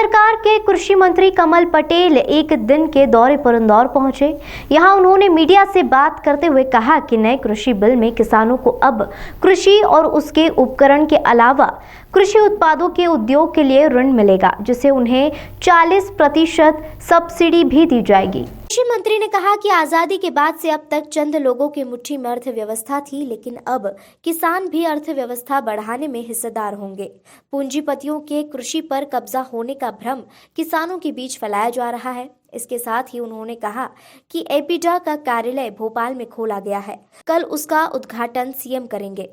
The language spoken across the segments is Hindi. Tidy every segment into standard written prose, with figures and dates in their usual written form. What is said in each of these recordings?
सरकार के कृषि मंत्री कमल पटेल एक दिन के दौरे पर इंदौर पहुंचे। यहां उन्होंने मीडिया से बात करते हुए कहा कि नए कृषि बिल में किसानों को अब कृषि और उसके उपकरण के अलावा कृषि उत्पादों के उद्योग के लिए ऋण मिलेगा, जिसे उन्हें 40% सब्सिडी भी दी जाएगी। कृषि मंत्री ने कहा कि आजादी के बाद से अब तक चंद लोगों की मुट्ठी में अर्थव्यवस्था थी, लेकिन अब किसान भी अर्थव्यवस्था बढ़ाने में हिस्सेदार होंगे। पूंजीपतियों के कृषि पर कब्जा होने का भ्रम किसानों के बीच फैलाया जा रहा है। इसके साथ ही उन्होंने कहा कि एपीडा का कार्यालय भोपाल में खोला गया है, कल उसका उद्घाटन सीएम करेंगे।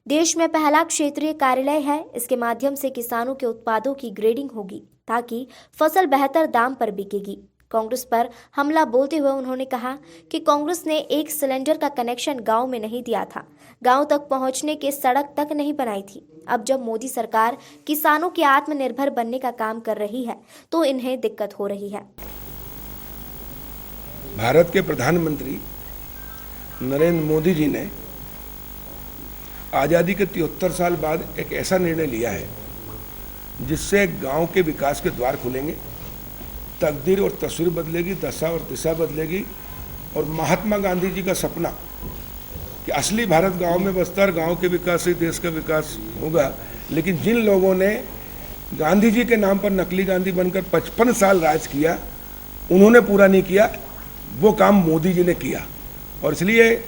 देश में पहला क्षेत्रीय कार्यालय है। इसके माध्यम से किसानों के उत्पादों की ग्रेडिंग होगी ताकि फसल बेहतर दाम पर बिकेगी। कांग्रेस पर हमला बोलते हुए उन्होंने कहा कि कांग्रेस ने एक सिलेंडर का कनेक्शन गांव में नहीं दिया था, गांव तक पहुंचने के सड़क तक नहीं बनाई थी। अब जब मोदी सरकार किसानों के आत्मनिर्भर बनने का काम कर रही है तो इन्हें दिक्कत हो रही है। भारत के प्रधानमंत्री नरेंद्र मोदी जी ने आज़ादी के 73 साल बाद एक ऐसा निर्णय लिया है जिससे गांव के विकास के द्वार खुलेंगे, तकदीर और तस्वीर बदलेगी, दशा और दिशा बदलेगी। और महात्मा गांधी जी का सपना कि असली भारत गांव में बसता है, गांव के विकास से देश का विकास होगा। लेकिन जिन लोगों ने गांधी जी के नाम पर नकली गांधी बनकर 55 साल राज किया, उन्होंने पूरा नहीं किया। वो काम मोदी जी ने किया। और इसलिए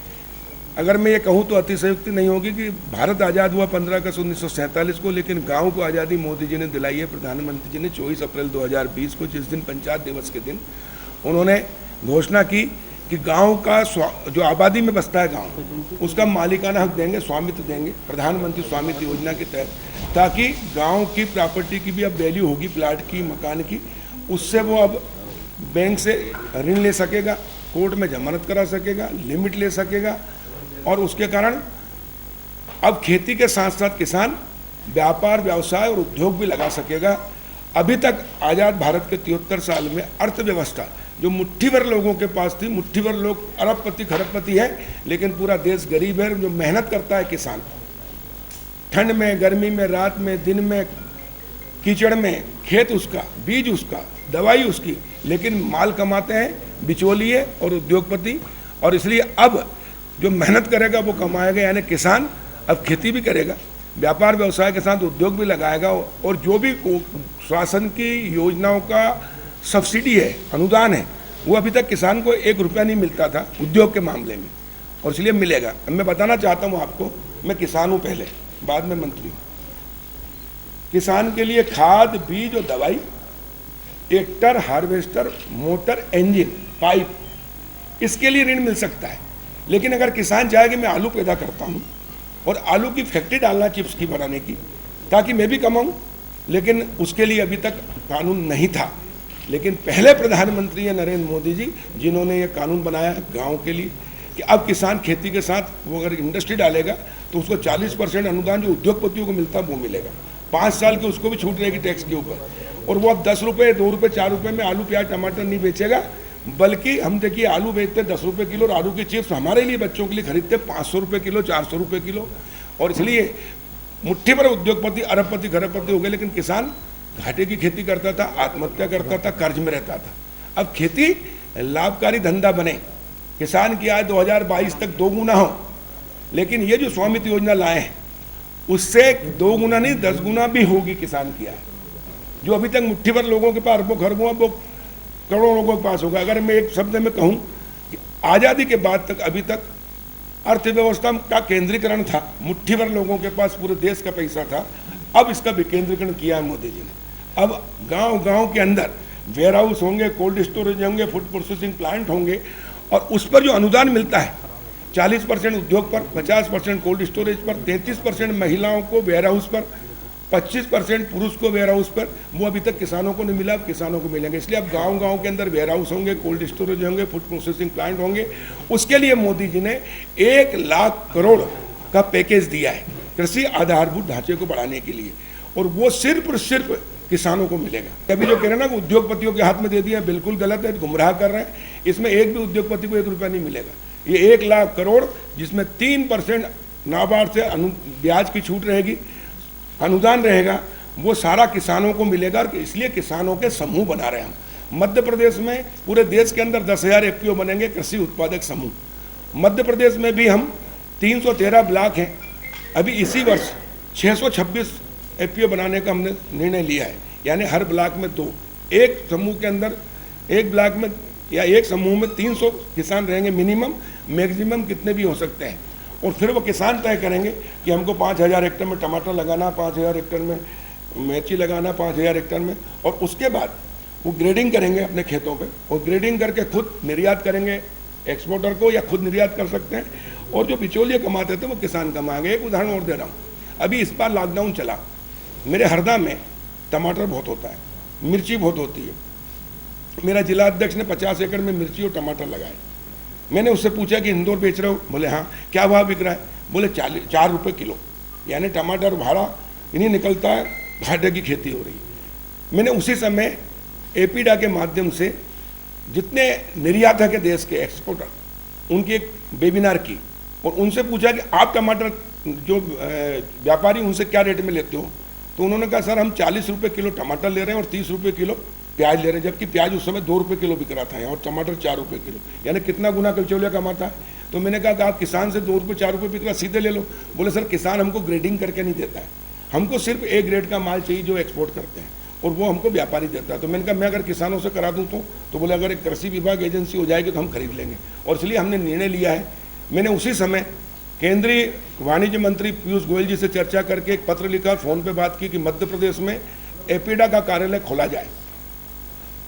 अगर मैं ये कहूँ तो अतिशयोक्ति नहीं होगी कि भारत आज़ाद हुआ 15 अगस्त 1947 को, लेकिन गांव को आज़ादी मोदी जी ने दिलाई है। प्रधानमंत्री जी ने 24 अप्रैल 2020 को, जिस दिन पंचायत दिवस के दिन उन्होंने घोषणा की कि गांव का जो आबादी में बसता है गांव, उसका मालिकाना हक देंगे, स्वामित्व देंगे प्रधानमंत्री स्वामित्व योजना के तहत, ताकि गाँव की प्रॉपर्टी की भी अब वैल्यू होगी, प्लाट की, मकान की। उससे वो अब बैंक से ऋण ले सकेगा, कोर्ट में जमानत करा सकेगा, लिमिट ले सकेगा। और उसके कारण अब खेती के साथ साथ किसान व्यापार, व्यवसाय और उद्योग भी लगा सकेगा। अभी तक आज़ाद भारत के 73 साल में अर्थव्यवस्था जो मुट्ठी भर लोगों के पास थी, मुट्ठी भर लोग अरबपति खरबपति है, लेकिन पूरा देश गरीब है। जो मेहनत करता है किसान, ठंड में, गर्मी में, रात में, दिन में, कीचड़ में, खेत उसका, बीज उसका, दवाई उसकी, लेकिन माल कमाते हैं बिचौलिए और उद्योगपति। और इसलिए अब जो मेहनत करेगा वो कमाएगा, यानी किसान अब खेती भी करेगा, व्यापार व्यवसाय के साथ उद्योग भी लगाएगा। और जो भी शासन की योजनाओं का सब्सिडी है, अनुदान है, वो अभी तक किसान को 1 रुपया नहीं मिलता था उद्योग के मामले में, और इसलिए मिलेगा। अब मैं बताना चाहता हूँ आपको, मैं किसान हूँ पहले, बाद में मंत्री हूँ। किसान के लिए खाद, बीज और दवाई, tractor, harvester, motor, engine, pipe, इसके लिए ऋण मिल सकता है। लेकिन अगर किसान चाहे कि मैं आलू पैदा करता हूँ और आलू की फैक्ट्री डालना चिप्स की बनाने की, ताकि मैं भी कमाऊँ, लेकिन उसके लिए अभी तक कानून नहीं था। लेकिन पहले प्रधानमंत्री है नरेंद्र मोदी जी, जिन्होंने ये कानून बनाया गाँव के लिए कि अब किसान खेती के साथ वो अगर इंडस्ट्री डालेगा तो उसको 40% अनुदान जो उद्योगपतियों को मिलता है वो मिलेगा। 5 साल की उसको भी छूट रहेगी टैक्स के ऊपर। और वो अब 10 रुपये, 2 रुपये, 4 रुपये में आलू, प्याज, टमाटर नहीं बेचेगा, बल्कि हम देखिए आलू बेचते 10 रुपये किलो, और आलू की चिप्स हमारे लिए बच्चों के लिए खरीदते 500 रुपये किलो, 400 रुपये किलो। और इसलिए मुट्ठी भर उद्योगपति अरबपति खरबपति हो गए, लेकिन किसान घाटे की खेती करता था, आत्महत्या करता था, कर्ज में रहता था। अब खेती लाभकारी धंधा बने, किसान की आय 2022 तक 2 गुना हो। लेकिन ये जो स्वामित्व योजना लाए हैं उससे 2 गुना नहीं 10 गुना भी होगी किसान की आय। जो अभी तक मुट्ठी भर लोगों के पास अरबों खरबों, वो करोड़ों लोगों के पास होगा। अगर मैं एक शब्द में कहूँ कि आज़ादी के बाद तक अभी तक अर्थव्यवस्था का केंद्रीकरण था, मुट्ठी भर लोगों के पास पूरे देश का पैसा था। अब इसका विकेंद्रीकरण किया है मोदी जी ने। अब गांव-गांव के अंदर वेयर हाउस होंगे, कोल्ड स्टोरेज होंगे, फूड प्रोसेसिंग प्लांट होंगे, और उस पर जो अनुदान मिलता है 40% उद्योग पर, 50% कोल्ड स्टोरेज पर, 33% महिलाओं को वेयर हाउस पर, 25% पुरुष को वेयर हाउस पर, वो अभी तक किसानों को नहीं मिला, अब किसानों को मिलेंगे। इसलिए अब गांव-गांव के अंदर वेयर हाउस होंगे, कोल्ड स्टोरेज होंगे, फूड प्रोसेसिंग प्लांट होंगे। उसके लिए मोदी जी ने 1 लाख करोड़ का पैकेज दिया है कृषि आधारभूत ढांचे को बढ़ाने के लिए, और वो सिर्फ और सिर्फ किसानों को मिलेगा। अभी जो कह रहे हैं ना उद्योगपतियों के हाथ में दे दिया, बिल्कुल गलत है, गुमराह कर रहे हैं। इसमें एक भी उद्योगपति को 1 रुपया नहीं मिलेगा। ये 1 लाख करोड़, जिसमें 3% नाबार्ड से ब्याज की छूट रहेगी, अनुदान रहेगा, वो सारा किसानों को मिलेगा, और इसलिए किसानों के समूह बना रहे हैं हम। मध्य प्रदेश में पूरे देश के अंदर 10,000 एफपीओ बनेंगे, कृषि उत्पादक समूह। मध्य प्रदेश में भी हम 313 ब्लॉक हैं, अभी इसी वर्ष 626 एफपीओ बनाने का हमने निर्णय लिया है, यानी हर ब्लॉक में 2, एक समूह के अंदर एक ब्लॉक में या एक समूह में 300 किसान रहेंगे मिनिमम, मैक्सिमम कितने भी हो सकते हैं। और फिर वो किसान तय करेंगे कि हमको 5,000 हेक्टेयर में टमाटर लगाना, 5,000 हेक्टेयर में मिर्ची लगाना, 5,000 हेक्टेयर में, और उसके बाद वो ग्रेडिंग करेंगे अपने खेतों पे, और ग्रेडिंग करके खुद निर्यात करेंगे एक्सपोर्टर को, या खुद निर्यात कर सकते हैं, और जो बिचौलिए कमाते थे वो किसान कमाएंगे। एक उदाहरण और दे रहा हूँ, अभी इस बार लॉकडाउन चला, मेरे हरदा में टमाटर बहुत होता है, मिर्ची बहुत होती है। मेरा जिला अध्यक्ष ने 50 एकड़ में मिर्ची और टमाटर लगाए। मैंने उससे पूछा कि इंदौर बेच रहे हो? बोले हाँ। क्या भाव बिक रहा है? बोले 4 रुपये किलो, यानी टमाटर भाड़ा इन्हीं निकलता है, घाटे की खेती हो रही है। मैंने उसी समय एपीडा के माध्यम से जितने निर्यातक है देश के एक्सपोर्टर, उनकी एक वेबिनार की, और उनसे पूछा कि आप टमाटर जो व्यापारी उनसे क्या रेट में लेते हो? तो उन्होंने कहा सर हम 40 रुपये किलो टमाटर ले रहे हैं और 30 रुपये किलो प्याज ले रहे हैं, जबकि प्याज उस समय 2 रुपये किलो बिक रहा था और टमाटर 4 रुपये किलो, यानी कितना गुना बिचौलिया कमाता है। तो मैंने कहा कि आप किसान से 2 रुपये 4 रुपये बिक रहा, सीधे ले लो। बोले सर किसान हमको ग्रेडिंग करके नहीं देता है, हमको सिर्फ ए ग्रेड का माल चाहिए जो एक्सपोर्ट करते हैं, और वो हमको व्यापारी देता है। तो मैंने कहा मैं अगर किसानों से करा दूँ तो बोले अगर एक कृषि विभाग एजेंसी हो जाएगी तो हम खरीद लेंगे, और इसलिए हमने निर्णय लिया है। मैंने उसी समय केंद्रीय वाणिज्य मंत्री पीयूष गोयल जी से चर्चा करके एक पत्र लिखा, फ़ोन पे बात की कि मध्य प्रदेश में एपीडा का कार्यालय खोला जाए।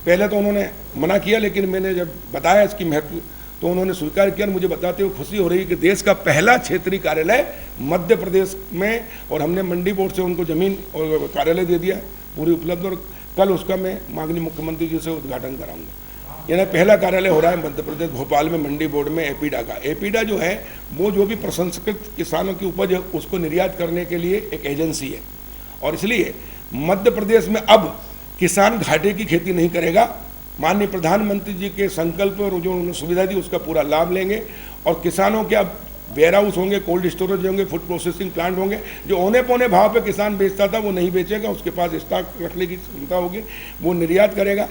पहले तो उन्होंने मना किया, लेकिन मैंने जब बताया इसकी महत्व तो उन्होंने स्वीकार किया। मुझे बताते हुए खुशी हो रही है कि देश का पहला क्षेत्रीय कार्यालय मध्य प्रदेश में, और हमने मंडी बोर्ड से उनको ज़मीन और कार्यालय दे दिया पूरी उपलब्ध, और कल उसका मैं माननीय मुख्यमंत्री जी से उद्घाटन कराऊंगा। यानी पहला कार्यालय हो रहा है मध्य प्रदेश भोपाल में मंडी बोर्ड में एपीडा का। एपीडा जो है वो जो भी प्रसंस्कृत किसानों की उपज है उसको निर्यात करने के लिए एक एजेंसी है, और इसलिए मध्य प्रदेश में अब किसान घाटे की खेती नहीं करेगा। माननीय प्रधानमंत्री जी के संकल्प और जो उन्होंने सुविधा दी उसका पूरा लाभ लेंगे, और किसानों के अब वेयर हाउस होंगे, कोल्ड स्टोरेज होंगे, फूड प्रोसेसिंग प्लांट होंगे। जो औने पौने भाव पे किसान बेचता था वो नहीं बेचेगा, उसके पास स्टॉक रखने की क्षमता होगी, वो निर्यात करेगा।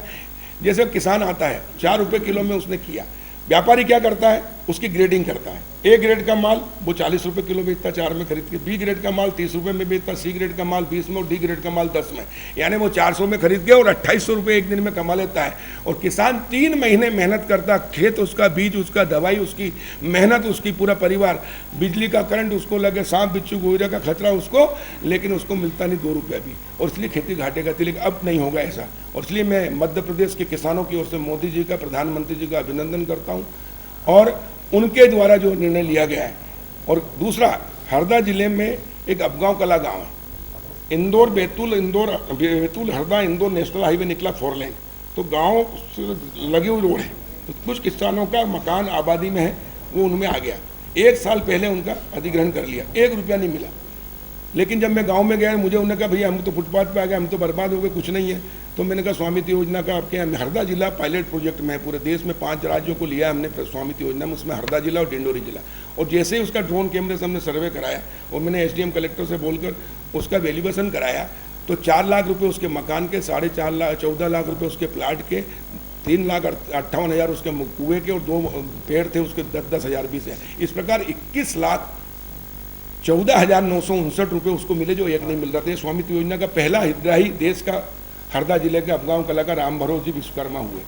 जैसे किसान आता है 4 रुपये किलो में उसने किया, व्यापारी क्या करता है उसकी ग्रेडिंग करता है। ए ग्रेड का माल वो 40 रुपये किलो बेचता है 4 में खरीद के, बी ग्रेड का माल 30 रुपये में बेचता, सी ग्रेड का माल 20 में, और डी ग्रेड का माल 10 में, यानी वो 400 में खरीद के और 2800 रुपये एक दिन में कमा लेता है। और किसान 3 महीने मेहनत करता, खेत उसका, बीज उसका, दवाई उसकी, मेहनत उसकी, पूरा परिवार, बिजली का करंट उसको लगे, सांप बिच्छू गोरे का खतरा उसको, लेकिन उसको मिलता नहीं 2 रुपये भी, और इसलिए खेती घाटे का थी। लेकिन अब नहीं होगा ऐसा, और इसलिए मैं मध्य प्रदेश के किसानों की ओर से मोदी जी का, प्रधानमंत्री जी का अभिनंदन करता हूँ, और उनके द्वारा जो निर्णय लिया गया है। और दूसरा, हरदा जिले में एक अपगांव कला गांव है, इंदौर बैतूल हरदा इंदौर नेशनल हाईवे निकला 4 लेन, तो गांव से लगी हुई रोड है, तो कुछ किसानों का मकान आबादी में है, वो उनमें आ गया। 1 साल पहले उनका अधिग्रहण कर लिया, 1 रुपया नहीं मिला। लेकिन जब मैं गांव में गया, मुझे उन्होंने कहा भैया हम तो फुटपाथ पे आ गए, हम तो बर्बाद हो गए, कुछ नहीं है। तो मैंने कहा स्वामित्व योजना का आपके यहाँ हरदा जिला पायलट प्रोजेक्ट में है, पूरे देश में 5 राज्यों को लिया हमने स्वामित्व योजना में, उसमें हरदा जिला और डिंडोरी जिला। और जैसे ही उसका ड्रोन कैमरे से हमने सर्वे कराया और मैंने एसडीएम कलेक्टर से बोलकर उसका वैल्यूएशन कराया, तो 4 लाख रुपये उसके मकान के, 14.5 लाख रुपये उसके प्लाट के, 3,58,000 उसके कुएँ के, और 2 पेड़ थे उसके 10-10 हज़ार भी से। इस प्रकार 21,14,959 रुपये उसको मिले जो एक नहीं मिल रहा था। स्वामित्व योजना का पहला हितग्राही देश का हरदा जिले के अपगांव कला का राम भरोस जी विश्वकर्मा हुए।